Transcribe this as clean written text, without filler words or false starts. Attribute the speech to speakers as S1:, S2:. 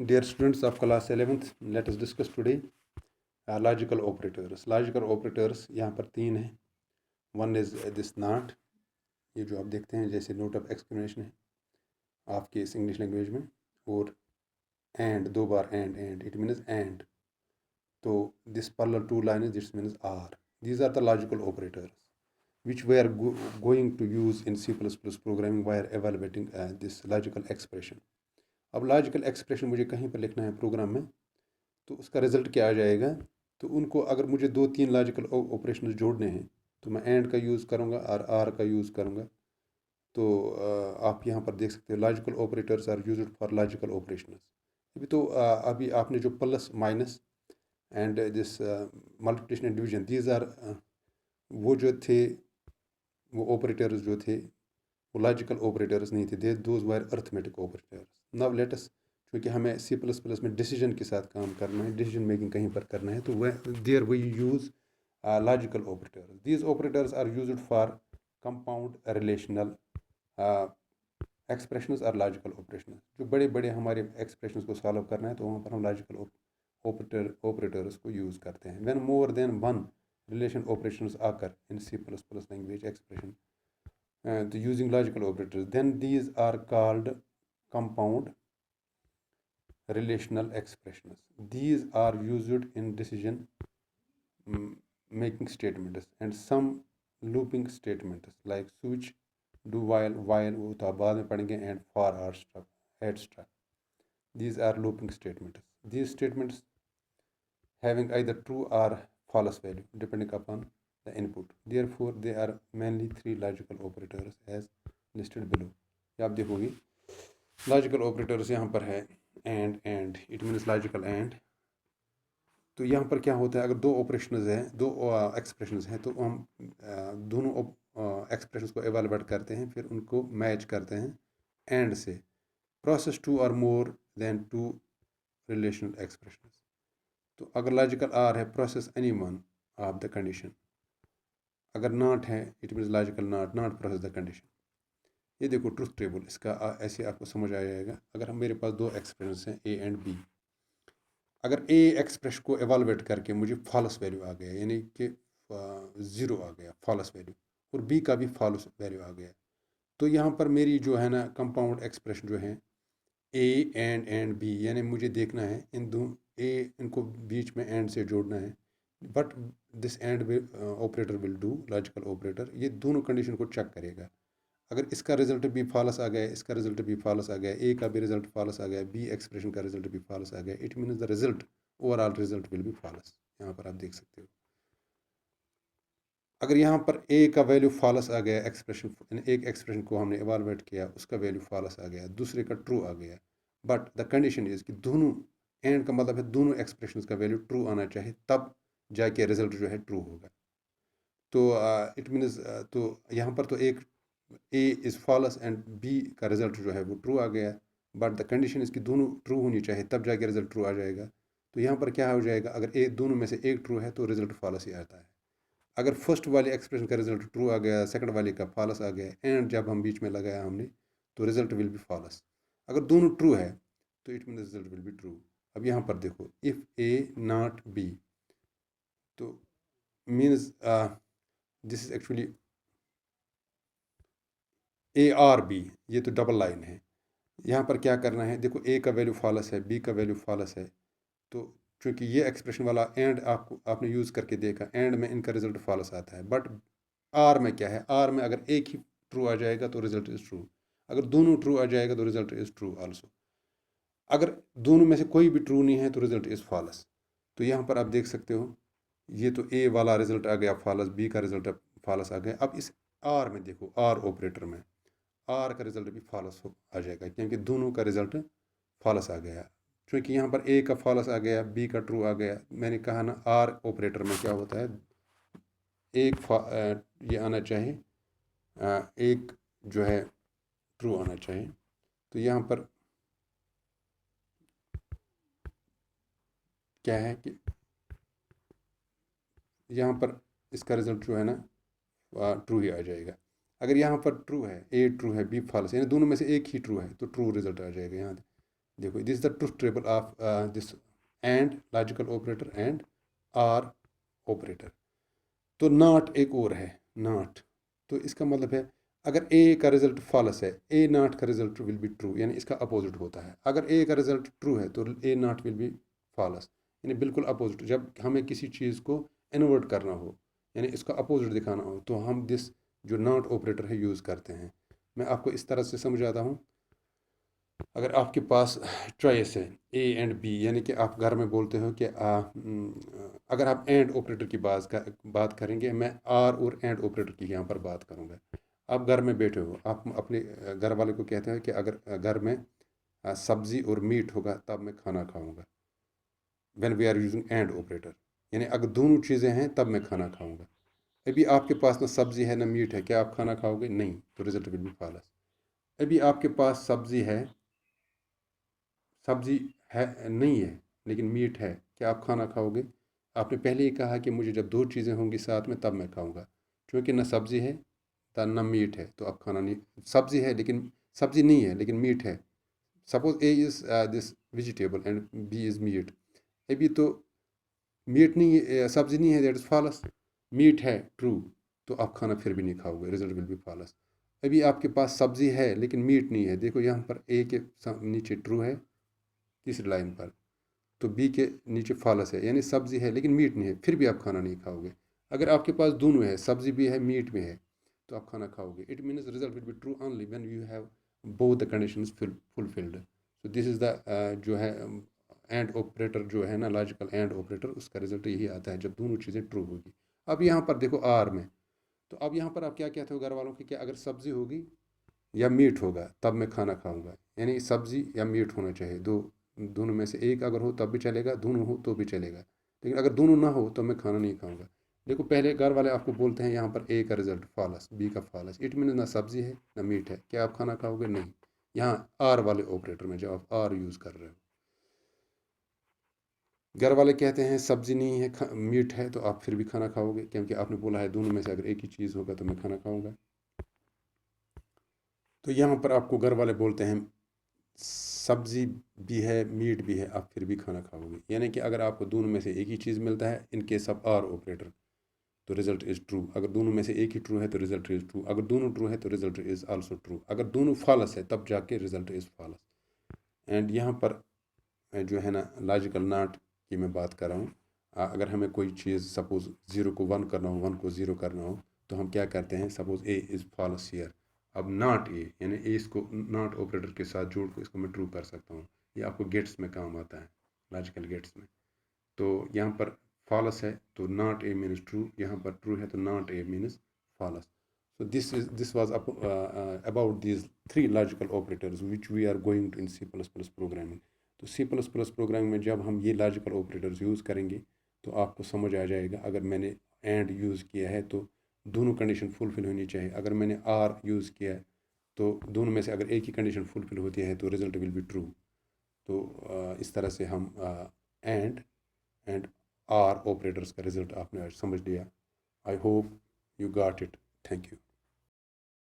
S1: Dear students of class 11th, let us discuss today logical operators. Logical operators यहाँ पर तीन हैं. One is this not, ये जो आप देखते हैं जैसे नोट ऑफ एक्सक्लेमेशन है आपके इस इंग्लिश लैंग्वेज में, और एंड दो बार एंड इट मीन्स एंड. तो this parallel two lines this means are. These are the logical operators which we are going to use in C++ programming while evaluating this logical expression. अब logical expression मुझे कहीं पर लिखना है programme में, तो उसका रिजल्ट क्या आ जाएगा. तो उनको अगर मुझे दो तीन लॉजिकल ऑपरेशन जोड़ने हैं तो मैं एंड का यूज़ करूँगा और आर का यूज़ करूँगा. तो आप यहाँ पर देख सकते हो logical operators are used for logical operations. अभी आपने जो plus minus and this multiplication and division, these are वो जो थे, वो ऑपरेटर्स जो थे वो लॉजिकल ऑपरेटर्स नहीं थे, those were arithmetic operators. Now let us, क्योंकि हमें C++ में डिसीजन के साथ काम करना है, डिसीजन मेकिंग कहीं पर करना है, तो वह there we use logical operators. These operators are used for compound relational expressions और लॉजिकल ऑपरेशंस. जो बड़े बड़े हमारे एक्सप्रेशंस को सॉल्व करना है तो वहाँ पर हम लॉजिकल ऑपरेटर्स को यूज़ करते हैं. When more than one relation operations आकर इन C++ language expression using logical operators, then these are called compound relational expressions. These are used in decision making statements and some looping statements like switch, do while वो तो आप बाद में पढ़ेंगे, and for or stuff, etc. These are looping statements. These statements having either true or false value depending upon the input. Therefore, they are mainly three logical operators as listed below. ये आप देखोगे logical operators यहाँ पर है and it means logical and. तो यहाँ पर क्या होता है, अगर दो ऑपरेशंस हैं, दो एक्सप्रेशंस हैं, तो हम दोनों एक्सप्रेशंस को एवेलुएट करते हैं, फिर उनको मैच करते हैं एंड से. Process two or more than two relational expressions. तो अगर लॉजिकल आर है, process any one of the condition. अगर नॉट है, it means logical not process the condition. ये देखो ट्रुथ टेबल, इसका ऐसे आपको समझ आ जाएगा. अगर हम मेरे पास दो एक्सप्रेशन हैं ए एंड बी, अगर ए एक्सप्रेस को एवालुएट करके मुझे फॉल्स वैल्यू आ गया, यानी कि ज़ीरो आ गया फॉल्स वैल्यू, और बी का भी फॉल्स वैल्यू आ गया, तो यहाँ पर मेरी जो है ना कंपाउंड एक्सप्रेशन जो है ए एंड बी, यानी मुझे देखना है इन दो ए, इनको बीच में एंड से जोड़ना है. But this and operator will do, logical operator ये दोनों कंडीशन को चेक करेगा. अगर इसका रिजल्ट भी फॉल्स आ गया, इसका रिजल्ट भी फॉल्स आ गया, ए का भी रिजल्ट फॉल्स आ गया, बी एक्सप्रेशन का रिजल्ट भी फॉल्स आ गया, it means the result, overall result will be false. यहाँ पर आप देख सकते हो. अगर यहाँ पर ए का वैल्यू फॉल्स आ गया, एक्सप्रेशन एक एक्सप्रेशन को हमने एवालुएट किया, उसका वैल्यू फॉल्स आ गया, दूसरे का ट्रू आ गया, बट द कंडीशन इज कि दोनों, एंड का मतलब है दोनों एक्सप्रेशन का वैल्यू ट्रू आना चाहिए, तब जाके रिजल्ट जो है ट्रू होगा. तो इट मीन्स तो यहाँ पर तो एक A is false and B का रिजल्ट जो है वो ट्रू आ गया, बट द कंडीशन इसकी दोनों ट्रू होनी चाहिए, तब जाके रिजल्ट ट्रू आ जाएगा. तो यहाँ पर क्या हो जाएगा, अगर ए दोनों में से एक ट्रू है तो रिजल्ट फॉल्स ही आता है. अगर फर्स्ट वाले एक्सप्रेशन का रिजल्ट ट्रू आ गया, सेकंड वाले का फॉल्स आ गया, एंड जब हम बीच में लगाया हमने, तो रिजल्ट विल बी फॉल्स. अगर दोनों ट्रू है तो it mean result will be true. अब यहाँ पर देखो, इफ़ ए नॉट बी, तो means this is actually A or B, ये तो डबल लाइन है. यहाँ पर क्या करना है, देखो ए का वैल्यू फॉल्स है, बी का वैल्यू फॉल्स है, तो चूँकि ये एक्सप्रेशन वाला एंड आपने यूज़ करके देखा, एंड में इनका रिजल्ट फॉल्स आता है. बट आर में क्या है, आर में अगर एक ही ट्रू आ जाएगा तो रिजल्ट इज़ ट्रू, अगर दोनों ट्रू आ जाएगा तो रिजल्ट इज़ ट्रू आल्सो, अगर दोनों में से कोई भी ट्रू नहीं है तो रिजल्ट इज़ फॉल्स. तो यहाँ पर आप देख सकते हो, ये तो ए वाला रिजल्ट आ गया फॉल्स, बी का रिजल्ट फॉल्स आ गया. अब इस आर में देखो, आर ऑपरेटर में आर का रिजल्ट भी फॉल्स आ जाएगा, क्योंकि दोनों का रिजल्ट फॉल्स आ गया. क्योंकि यहाँ पर ए का फॉल्स आ गया, बी का ट्रू आ गया. मैंने कहा ना, आर ऑपरेटर में क्या होता है, एक ये आना चाहिए, एक जो है ट्रू आना चाहिए. तो यहाँ पर क्या है कि यहाँ पर इसका रिजल्ट जो है ना ट्रू ही आ जाएगा. अगर यहाँ पर ट्रू है, ए ट्रू है, बी फॉल्स, यानी दोनों में से एक ही ट्रू है, तो ट्रू रिजल्ट आ जाएगा. यहाँ देखो this is the truth table of this and logical operator and or operator. तो नॉट एक और है, नॉट, तो इसका मतलब है अगर ए का रिजल्ट फॉल्स है, ए नॉट का रिजल्ट विल बी ट्रू, यानी इसका अपोजिट होता है। अगर ए का रिजल्ट ट्रू है तो ए नॉट विल बी फॉल्स, यानी बिल्कुल अपोजिट। जब हमें किसी चीज़ को इन्वर्ट करना हो, यानी इसका अपोजिट दिखाना हो, तो हम दिस जो नॉट ऑपरेटर है यूज़ करते हैं। मैं आपको इस तरह से समझाता हूँ। अगर आपके पास चॉइस है ए एंड बी, यानी कि आप घर में बोलते हो कि अगर आप एंड ऑपरेटर की बात करेंगे, मैं आर और एंड ऑपरेटर की यहाँ पर बात करूँगा। आप घर में बैठे हो, आप अपने घर वाले को कहते हैं कि अगर घर में सब्जी और मीट होगा तब मैं खाना खाऊंगा। When we are using and operator, यानी अगर दोनों चीज़ें हैं तब मैं खाना खाऊंगा। अभी आपके पास ना सब्जी है ना मीट है, क्या आप खाना खाओगे? नहीं, तो रिजल्ट विल बी फॉल्स। अभी आपके पास सब्जी है, सब्जी है नहीं है, लेकिन मीट है, क्या आप खाना खाओगे? आपने पहले ही कहा कि मुझे जब दो चीज़ें होंगी साथ में तब मैं खाऊंगा। क्योंकि ना सब्जी है ना मीट है, तो आप खाना नहीं, सब्जी है लेकिन सब्जी नहीं है लेकिन मीट है। Suppose A is this vegetable and B is meat. अभी तो मीट नहीं है, सब्जी नहीं है, दैट इज़ फॉल्स। मीट है, ट्रू, तो आप खाना फिर भी नहीं खाओगे, रिजल्ट विल बी फॉल्स। अभी आपके पास सब्जी है लेकिन मीट नहीं है, देखो यहाँ पर ए के नीचे ट्रू है, तीसरी लाइन पर, तो बी के नीचे फॉल्स है, यानी सब्जी है लेकिन मीट नहीं है, फिर भी आप खाना नहीं खाओगे। अगर आपके पास दोनों है, सब्जी भी है मीट भी है, तो आप खाना खाओगे। It means result will be true only when you have both the conditions fulfilled. So this is the जो है एंड ऑपरेटर जो है ना, लॉजिकल एंड ऑपरेटर, उसका रिजल्ट यही आता है जब दोनों चीज़ें ट्रू होगी। अब यहाँ पर देखो आर में, तो अब यहाँ पर आप क्या कहते हो घर वालों की, क्या अगर सब्जी होगी या मीट होगा तब मैं खाना खाऊंगा, यानी सब्जी या मीट होना चाहिए, दोनों में से एक अगर हो तब भी चलेगा, दोनों हो तो भी चलेगा, लेकिन अगर दोनों ना हो तो मैं खाना नहीं खाऊंगा। देखो पहले घर वाले आपको बोलते हैं यहाँ पर ए का रिजल्ट फॉल्स, बी का फॉल्स, इट मीन ना सब्जी है ना मीट है, क्या आप खाना खाओगे? नहीं। यहाँ आर वाले ऑपरेटर में जब आप आर यूज़ कर रहे हो, घर वाले कहते हैं सब्जी नहीं है मीट है, तो आप फिर भी खाना खाओगे क्योंकि आपने बोला है दोनों में से अगर एक ही चीज़ होगा तो मैं खाना खाऊंगा। तो यहाँ पर आपको घर वाले बोलते हैं सब्जी भी है मीट भी है, आप फिर भी खाना खाओगे, यानी कि अगर आपको दोनों में से एक ही चीज़ मिलता है in case of or operator, तो रिजल्ट इज़ ट्रू। अगर दोनों में से एक ही ट्रू है तो रिजल्ट इज़ ट्रू, अगर दोनों ट्रू है तो रिजल्ट इज़ आल्सो ट्रू, अगर दोनों फॉल्स है तब जाके रिजल्ट इज़ फॉल्स। एंड यहाँ पर जो है ना लॉजिकल नॉट की मैं बात कर रहा हूँ। अगर हमें कोई चीज़ सपोज 0 को 1 करना हो, 1 को 0 करना हो, तो हम क्या करते हैं, suppose A is false here, अब नॉट ए, यानी ए इसको नॉट ऑपरेटर के साथ जोड़ को इसको मैं ट्रू कर सकता हूँ। ये आपको गेट्स में काम आता है, लॉजिकल गेट्स में। तो यहाँ पर फॉल्स है तो नॉट ए मीन्स ट्रू, यहाँ पर ट्रू है तो not A means false. So this was about these three logical operators which we are going to in C++ programming. तो C++ प्रोग्रामिंग में जब हम ये लॉजिकल ऑपरेटर्स यूज़ करेंगे तो आपको समझ आ जाएगा। अगर मैंने एंड यूज़ किया है तो दोनों कंडीशन फुलफिल होनी चाहिए, अगर मैंने आर यूज़ किया है तो दोनों में से अगर एक ही कंडीशन फुलफिल होती है तो रिजल्ट विल बी ट्रू। तो इस तरह से हम एंड आर ऑपरेटर्स का रिजल्ट आपने आज समझ लिया। I hope you got it. Thank you.